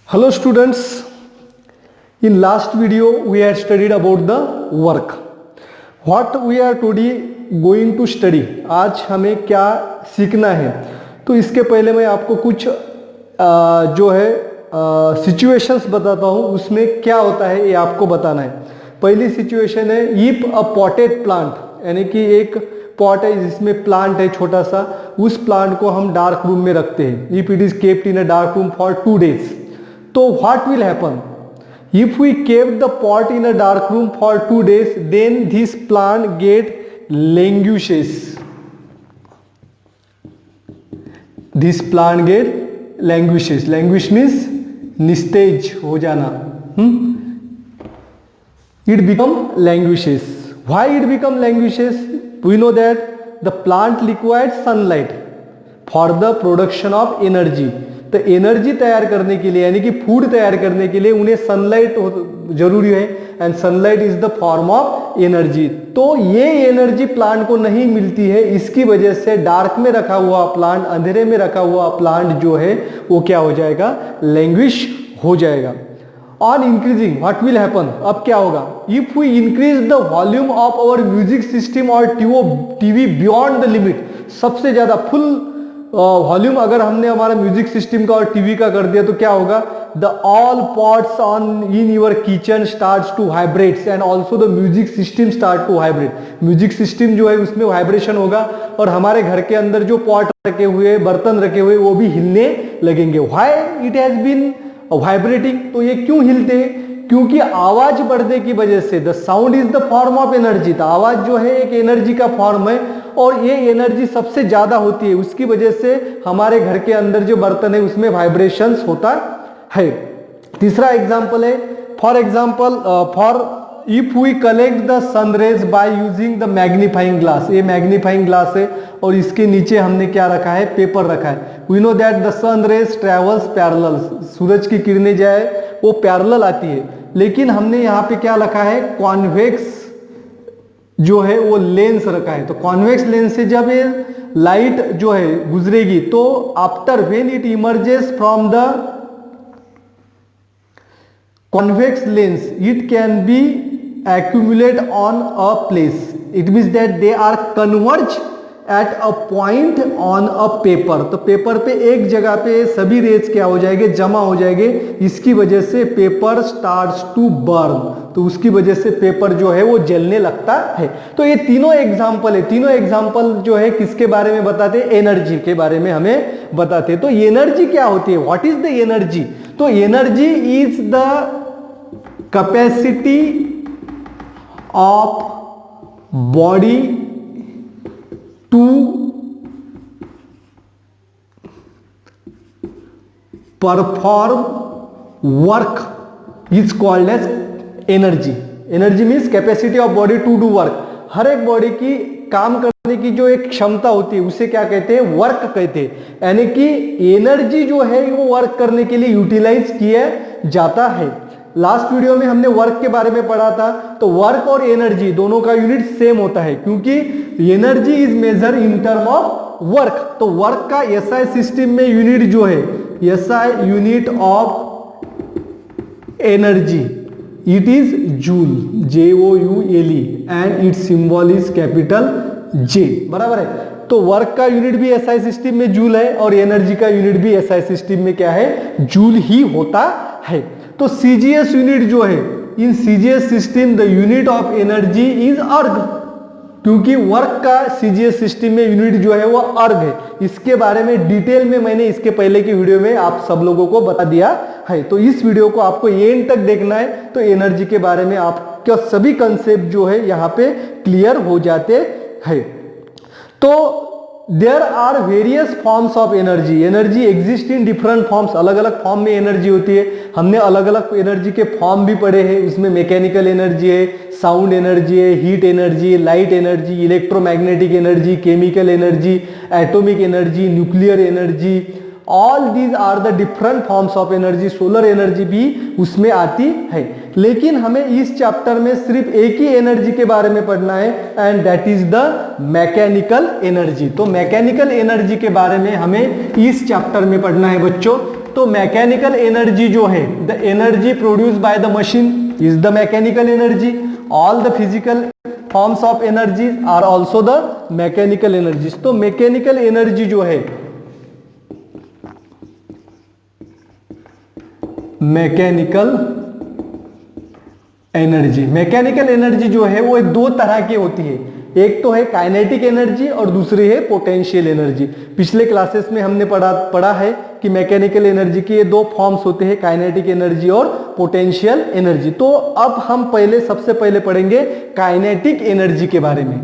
Hello students, in last video we had studied about the work. What we are today going to study, आज हमें क्या सीखना है। तो इसके पहले मैं आपको कुछ जो है सिचुएशंस बताता हूँ, उसमें क्या होता है ये आपको बताना है। पहली सिचुएशन है इफ अ पॉटेड प्लांट, यानी कि एक पॉट है जिसमें प्लांट है छोटा सा, उस प्लांट को हम डार्क रूम में रखते हैं। If it is kept in a dark room for 2 days, तो what will happen if we kept the pot in a dark room for 2 days, then this plant get languishes. This plant get languishes. Languish means निस्तेज हो जाना. It become languishes. Why it become languishes? We know that the plant requires sunlight for the production of energy. तो energy तैयार करने के लिए, यानी कि फूड तैयार करने के लिए उन्हें सनलाइट जरूरी है, and sunlight is the form of energy. तो ये एनर्जी प्लांट को नहीं मिलती है, इसकी वजह से डार्क में रखा हुआ प्लांट, अंधेरे में रखा हुआ प्लांट जो है वो क्या हो जाएगा, लैंग्विश हो जाएगा। On increasing what will happen, अब क्या होगा, if we increase the volume of our music system और टीवी बियॉन्ड द लिमिट, सबसे ज्यादा फुल वॉल्यूम अगर हमने हमारा म्यूजिक सिस्टम का और टीवी का कर दिया तो क्या होगा, the all pots on in your kitchen starts to vibrates and also the music system start to vibrate. Music system जो है उसमें वाइब्रेशन होगा और हमारे घर के अंदर जो पॉट रखे हुए, बर्तन रखे हुए, वो भी हिलने लगेंगे। Why it has been vibrating, तो ये क्यों हिलते हैं, क्योंकि आवाज बढ़ने की वजह से, the sound is the form of energy, तो आवाज जो है एक एनर्जी का फॉर्म है और ये एनर्जी सबसे ज्यादा होती है, उसकी वजह से हमारे घर के अंदर जो बर्तन है उसमें वाइब्रेशंस होता है। तीसरा एग्जांपल है, for example for if we collect the sun rays by using the magnifying glass, ये मैग्नीफाइंग ग्लास है और इसके नीचे हमने क्या रखा है, पेपर रखा है। We know that the sun rays travels parallel, सूरज की किरणें जो है वो पैरेलल आती है, लेकिन हमने यहाँ पे क्या रखा है, कॉन्वेक्स जो है वो लेंस रखा है। तो कॉन्वेक्स लेंस से जब ये लाइट जो है गुजरेगी तो after when it emerges from the convex lens it can be accumulate on a place, it means that they are converge at a point on a paper। तो पेपर पे एक जगह पे सभी रेज क्या हो जाएंगे, जमा हो जाएंगे, इसकी वजह से पेपर स्टार्ट्स टू बर्न, तो उसकी वजह से पेपर जो है वो जलने लगता है। तो ये तीनों एग्जाम्पल है, तीनों एग्जाम्पल जो है किसके बारे में बताते हैं, एनर्जी के बारे में हमें बताते हैं। तो एनर्जी क्या होती है, व्हाट इज द एनर्जी, तो energy is the capacity of body to perform work is called as energy. Energy means capacity of body to do work. हर एक बॉडी की काम करने की जो एक क्षमता होती है उसे क्या कहते हैं, वर्क कहते हैं, यानी कि एनर्जी जो है वो वर्क करने के लिए यूटिलाइज किया जाता है। लास्ट वीडियो में हमने वर्क के बारे में पढ़ा था, तो वर्क और एनर्जी दोनों का यूनिट सेम होता है, क्योंकि energy is measure in term of work. तो वर्क का एसआई सिस्टम में यूनिट जो है, SI unit of energy, it is joule, JOULE, and it symbol is capital J, बराबर है। तो वर्क का यूनिट भी एसआई सिस्टम में जूल है और एनर्जी का यूनिट भी एसआई सिस्टम में क्या है, जूल ही होता है। तो सीजीएस यूनिट जो है, in CGS system the unit of energy is अर्ग, क्योंकि वर्क का सीजीएस सिस्टम में यूनिट जो है वो अर्ग है। इसके बारे में डिटेल में मैंने इसके पहले की वीडियो में आप सब लोगों को बता दिया है, तो इस वीडियो को आपको एंड तक देखना है, तो एनर्जी के बारे में आपके सभी कंसेप्ट जो है यहाँ पे क्लियर हो जाते हैं। तो there are various forms of energy, energy exist in different forms, अलग अलग फॉर्म में एनर्जी होती है। हमने अलग अलग एनर्जी के फॉर्म भी पढ़े हैं, इसमें मैकेनिकल एनर्जी है, साउंड एनर्जी है, heat energy, light energy, electromagnetic energy, chemical energy, atomic energy, nuclear energy, all these are the different forms of energy. Solar energy भी उसमें आती है, लेकिन हमें इस चैप्टर में सिर्फ एक ही एनर्जी के बारे में पढ़ना है, and that is the mechanical energy. तो मैकेनिकल एनर्जी के बारे में हमें इस चैप्टर में पढ़ना है बच्चों। तो मैकेनिकल एनर्जी जो है, the energy produce by the machine is the mechanical energy. All the physical forms of energy are also the mechanical energies. तो मैकेनिकल एनर्जी जो है, मैकेनिकल एनर्जी जो है वो दो तरह की होती है. एक तो है काइनेटिक एनर्जी और दूसरी है पोटेंशियल एनर्जी. पिछले क्लासेस में हमने पढ़ा है कि मैकेनिकल एनर्जी के ये दो फॉर्म्स होते हैं, काइनेटिक एनर्जी और पोटेंशियल एनर्जी. तो अब हम सबसे पहले पढ़ेंगे काइनेटिक एनर्जी के बारे में.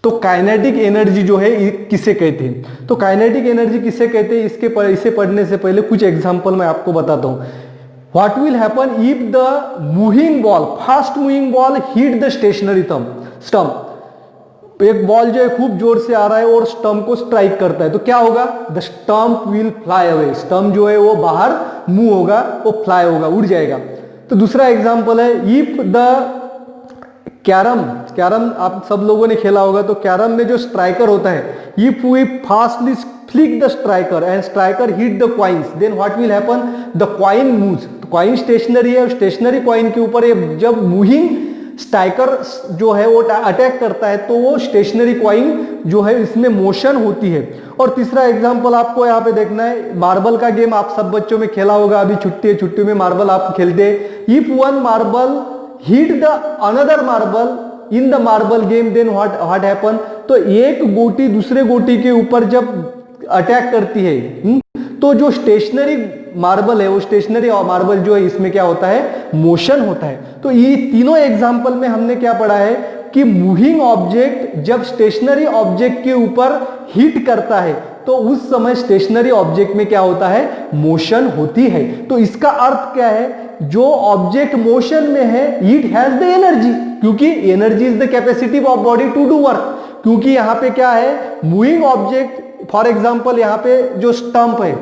तो काइनेटिक एनर्जी जो है किसे कहते हैं, तो काइनेटिक एनर्जी किसे कहते हैं, इसे पढ़ने से पहले कुछ एग्जांपल मैं आपको बताता हूं. What will happen if the moving ball, fast moving ball hit the stationary stump. एक बॉल जो है खूब जोर से आ रहा है और स्टंप को स्ट्राइक करता है, तो क्या होगा, the stump will fly away. Stump जो है वो बाहर मूव होगा, वो फ्लाई होगा, उड़ जाएगा. तो दूसरा एग्जांपल है, इफ द कैरम आप सब लोगों ने खेला होगा, तो कैरम में जो स्ट्राइकर होता है, if we fastly flick the striker and striker hit the coins, then what will happen, the coin moves. Coin stationary है, स्टेशनरी कॉइन के ऊपर जब मूविंग स्ट्राइकर जो है वो अटैक करता है, तो वो स्टेशनरी कॉइन जो है इसमें मोशन होती है. और तीसरा एग्जांपल आपको यहाँ पे देखना है, मार्बल का गेम आप सब बच्चों में खेला होगा, अभी छुट्टी में मार्बल आप खेलते हैं. If one marble hit the another marble in the marble game, then what happen, तो एक गोटी दूसरे गोटी के ऊपर जब अटैक करती है, तो जो स्टेशनरी मार्बल है, वो स्टेशनरी मार्बल जो है इसमें क्या होता है, मोशन होता है. तो ये तीनों एग्जांपल में हमने क्या पढ़ा है कि मूविंग ऑब्जेक्ट जब स्टेशनरी ऑब्जेक्ट के ऊपर हिट करता है, तो उस समय स्टेशनरी ऑब्जेक्ट में क्या होता है, मोशन होती है. तो इसका अर्थ क्या है, जो ऑब्जेक्ट मोशन में है, इट हैज द एनर्जी, क्योंकि energy is the capacity of body to do work. क्योंकि यहां पे क्या है, मूविंग ऑब्जेक्ट, फॉर एग्जांपल यहां पे जो स्टंप है,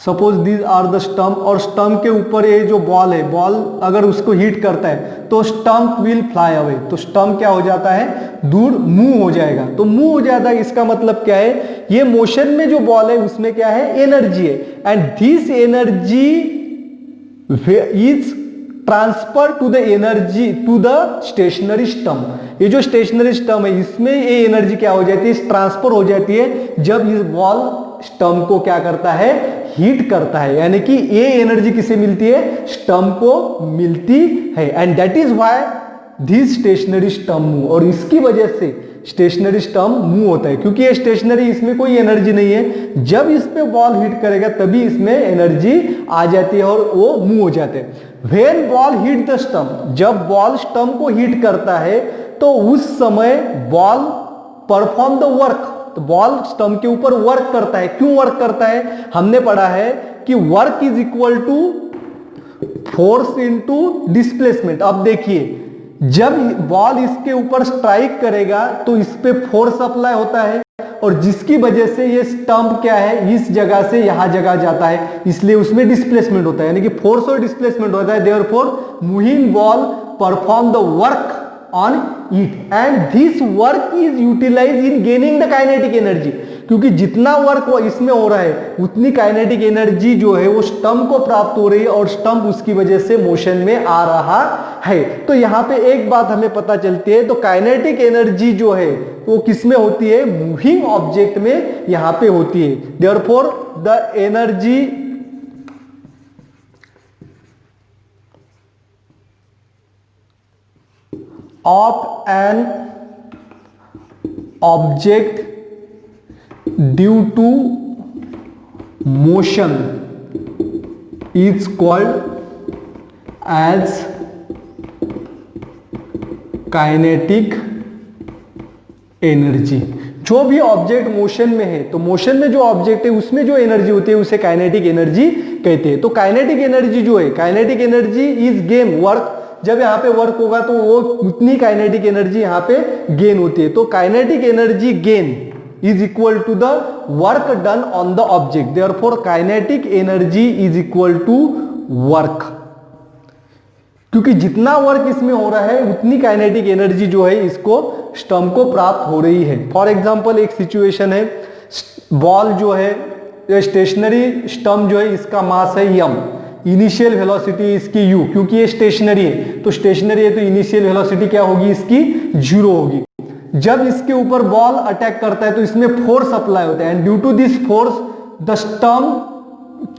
suppose these are the stump, और स्टंप के ऊपर ये जो बॉल है, बॉल अगर उसको हिट करता है तो स्टंप विल फ्लाई अवे. तो स्टंप क्या हो जाता है, दूर मूव हो जाएगा. तो मूव हो जाता है, इसका मतलब क्या है, ये मोशन में जो बॉल है उसमें क्या है, एनर्जी है. And this energy is transfer to the energy to the stationary stump. ये जो स्टेशनरी स्टंप है, इसमें ये एनर्जी क्या हो जाती है, ट्रांसफर हो जाती है जब इस बॉल स्टंप को क्या करता है, हीट करता है. यानी कि ये एनर्जी किसे मिलती है, स्टंप को मिलती है. And that is why this stationary stump move. और इसकी वजह से स्टेशनरी स्टंप मूव होता है, क्योंकि ये स्टेशनरी, इसमें कोई एनर्जी नहीं है. जब इस पे बॉल हिट करेगा तभी इसमें एनर्जी आ जाती है और वो मूव हो जाते हैं. When ball hit the stump, जब बॉल स्टंप को हिट करता है तो उस समय बॉल परफॉर्म द वर्क. तो बॉल स्टंप के ऊपर वर्क करता है. क्यों वर्क करता है, हमने पढ़ा है कि work is equal to force into displacement. अब देखिए, जब बॉल इसके ऊपर स्ट्राइक करेगा तो इस पे फोर्स अप्लाई होता है, और जिसकी वजह से ये स्टंप क्या है, इस जगह से यहां जगह जाता है, इसलिए उसमें डिस्प्लेसमेंट होता है. यानी कि फोर्स और डिस्प्लेसमेंट होता है. Therefore moving ball perform the work on it, and this work is utilized in gaining the kinetic energy. क्योंकि जितना वर्क इसमें हो रहा है उतनी काइनेटिक एनर्जी जो है वो स्टंप को प्राप्त हो रही है, और स्टंप उसकी वजह से मोशन में आ रहा है. तो यहाँ पे एक बात हमें पता चलती है, तो काइनेटिक एनर्जी जो है वो किसमें होती है, मूविंग ऑब्जेक्ट में यहाँ पे होती है. Therefore the energy of an object due to motion is called as kinetic energy. जो भी ऑब्जेक्ट मोशन में है, तो मोशन में जो ऑब्जेक्ट है उसमें जो एनर्जी होती है उसे काइनेटिक एनर्जी कहते हैं. तो काइनेटिक एनर्जी जो है, kinetic energy is gain work. जब यहाँ पे वर्क होगा तो वो उतनी काइनेटिक एनर्जी यहाँ पे गेन होती है. तो kinetic energy gain is equal to the work done on the object. Therefore kinetic energy is equal to work. क्योंकि जितना वर्क इसमें हो रहा है उतनी काइनेटिक एनर्जी जो है इसको स्टम्प को प्राप्त हो रही है। फॉर एग्जांपल एक सिचुएशन है, बॉल जो है स्टेशनरी स्टम्प जो है इसका मास है m, इनिशियल वेलोसिटी इसकी u, क्योंकि ये स्टेशनरी है तो स्टेशनरी है तो इनिशियल वेलोसिटी क्या होगी इसकी 0 होगी। जब इसके ऊपर बॉल अटैक करता है तो इसमें फोर्स अप्लाई होता है and due to this force the stump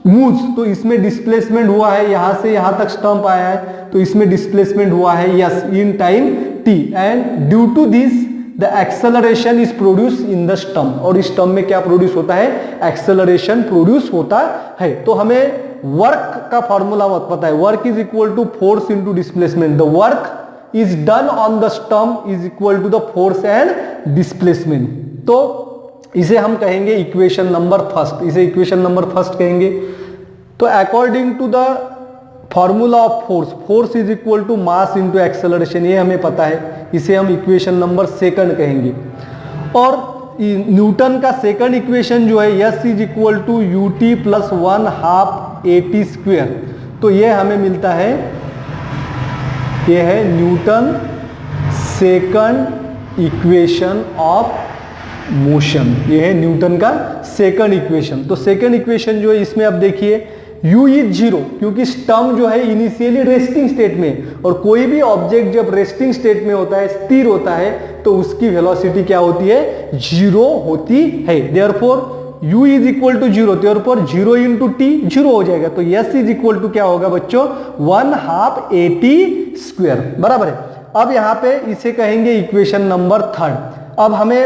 moves, तो इसमें डिस्प्लेसमेंट हुआ है, यहां से यहां तक स्टंप आया है तो इसमें डिस्प्लेसमेंट हुआ है s in time t and due to this the acceleration is produce in the stump, और इस स्टंप में क्या प्रोड्यूस होता है, एक्सेलरेशन प्रोड्यूस होता है। तो हमें वर्क का फॉर्मूला पता है, work is equal to force into displacement, the work is done on the stump is equal to the force and displacement. तो इसे हम कहेंगे इक्वेशन नंबर फर्स्ट, इसे इक्वेशन नंबर फर्स्ट कहेंगे। तो according to the formula of force, force is equal to mass into acceleration, ये हमें पता है, इसे हम इक्वेशन नंबर सेकंड कहेंगे। और न्यूटन का सेकंड इक्वेशन जो है s is equal to u t plus 1/2 AT square, तो ये हमें मिलता है, ये है Newton second equation of motion, ये है न्यूटन का सेकंड इक्वेशन। तो सेकंड इक्वेशन जो है इसमें अब देखिए u इज 0, क्योंकि स्टम्प जो है इनिशियली रेस्टिंग स्टेट में, और कोई भी ऑब्जेक्ट जब रेस्टिंग स्टेट में होता है, स्थिर होता है, तो उसकी वेलोसिटी क्या होती है, 0 होती है। Therefore u is equal to 0, therefore 0 into t 0 हो जाएगा, तो s इज इक्वल टू क्या होगा बच्चों, 1/2 AT स्क्वायर, बराबर है। अब यहाँ पे इसे कहेंगे इक्वेशन नंबर थर्ड। अब हमें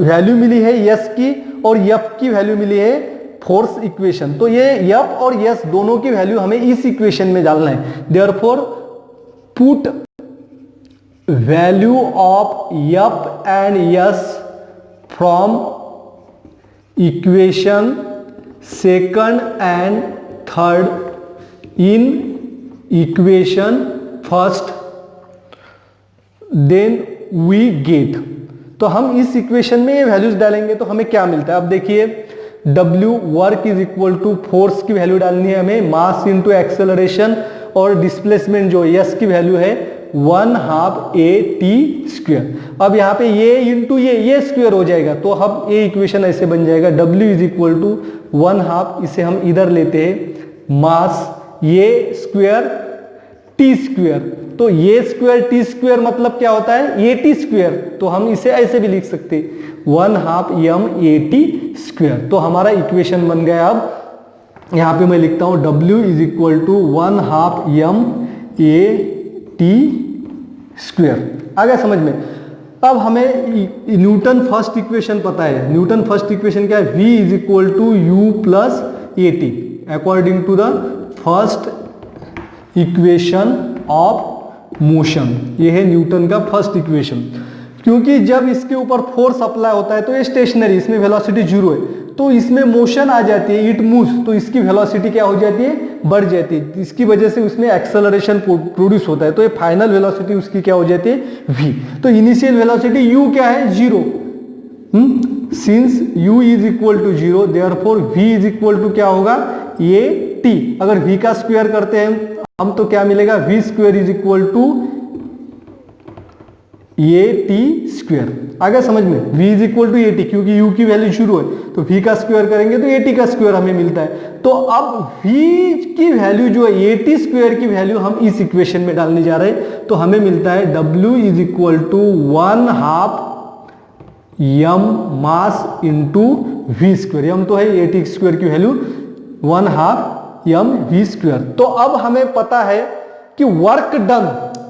वैल्यू मिली है यस की और यफ की वैल्यू मिली है फोर्स इक्वेशन, तो ये यफ और यस दोनों की वैल्यू हमें इस इक्वेशन में डालना है। Therefore put value of f and s from equation second and third in equation first, then we get, तो हम इस इक्वेशन में ये वैल्यूज डालेंगे तो हमें क्या मिलता है। अब देखिए W work is equal to force की वैल्यू डालनी है हमें, मास इनटू एक्सेलरेशन, और डिस्प्लेसमेंट जो यस की वैल्यू है 1/2 AT स्क्वायर। अब यहाँ पे ये इंटू ये स्क्वायर हो जाएगा, तो हम ये इक्वेशन ऐसे बन जाएगा W इज इक्वल टू 1/2, इसे हम इधर लेते हैं, मास ये स्क्वायर टी स्क्वायर, तो ये स्क्वायर टी स्क्वायर मतलब क्या होता है, AT स्क्वायर, तो हम इसे ऐसे भी लिख सकते हैं 1/2 AT स्क्वायर। तो हमारा इक्वेशन बन गया। अब यहाँ पे मैं लिखता हूँ W is equal to 1/2 AT square. आ गया समझ में। अब हमें न्यूटन फर्स्ट इक्वेशन पता है, न्यूटन फर्स्ट इक्वेशन क्या है, V is equal to U plus AT according to the first equation of motion, ये है न्यूटन का फर्स्ट इक्वेशन। क्योंकि जब इसके ऊपर फोर्स अप्लाई होता है तो ये स्टेशनरी, इसमें वेलोसिटी 0 है, तो इसमें मोशन आ जाती है, इट मूव्स, तो इसकी वेलोसिटी क्या हो जाती है, बढ़ जाती है, इसकी वजह से उसमें एक्सेलरेशन प्रोड्यूस होता है, तो ये फाइनल वेलोसिटी उसकी क्या हो जाती है, v। तो इनिशियल वेलोसिटी u क्या है, 0, since u is equal to 0, therefore v is equal to क्या होगा, ये t। अगर v का स्क्वायर करते हैं हम तो क्या मिलेगा, v square is equal to ये टी स्क्वायर। आ गया समझ में, v is equal to a t, क्योंकि u की वैल्यू 0 है, तो v का स्क्वायर करेंगे तो ए टी का स्क्वायर हमें मिलता है। तो अब v की वैल्यू जो है, ए टी स्क्वायर की वैल्यू हम इस इक्वेशन में डालने जा रहे हैं, तो हमें मिलता है w is equal to 1/2 m mass into v square, m तो है ए टी स्क्वायर की वैल्यू 1/2 m v स्क्वायर। तो अब हमें पता है कि work done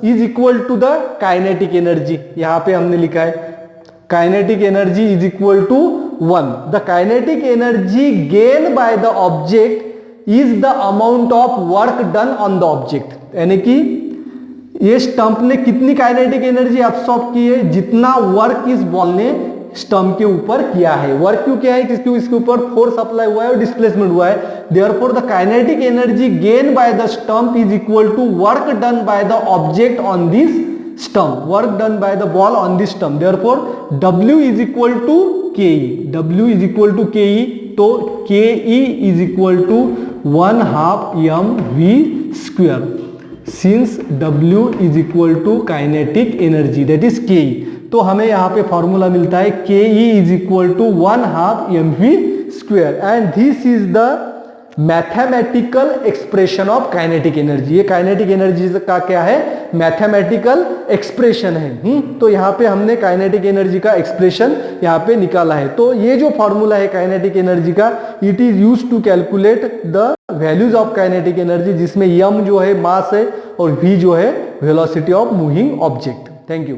is equal to the kinetic energy, यहां पे हमने लिखा है kinetic energy is equal to 1, the kinetic energy gain by the object is the amount of work done on the object, यानी कि ये स्टंप ने कितनी काइनेटिक एनर्जी एब्सॉर्ब की है, जितना वर्क इस बॉल ने स्टंप के ऊपर किया है। वर्क क्यों किया है, क्योंकि इसके ऊपर फोर्स अप्लाई हुआ है और डिस्प्लेसमेंट हुआ है। Therefore the kinetic energy gain by the stump is equal to work done by the object on this stump, work done by the ball on this stump. Therefore W is equal to KE, W is equal to KE, तो KE is equal to 1/2 m v square. Since W is equal to kinetic energy that is K, तो हमें यहाँ पे formula मिलता है K E is equal to 1/2 mv square and this is the mathematical expression of kinetic energy. ये kinetic energy का क्या है, मैथमेटिकल एक्सप्रेशन है। तो यहाँ पे हमने काइनेटिक एनर्जी का एक्सप्रेशन यहाँ पे निकाला है। तो ये जो फॉर्मूला है काइनेटिक एनर्जी का, it is use to calculate the values of kinetic energy, जिसमें m जो है मास है और v जो है velocity of moving object. Thank you.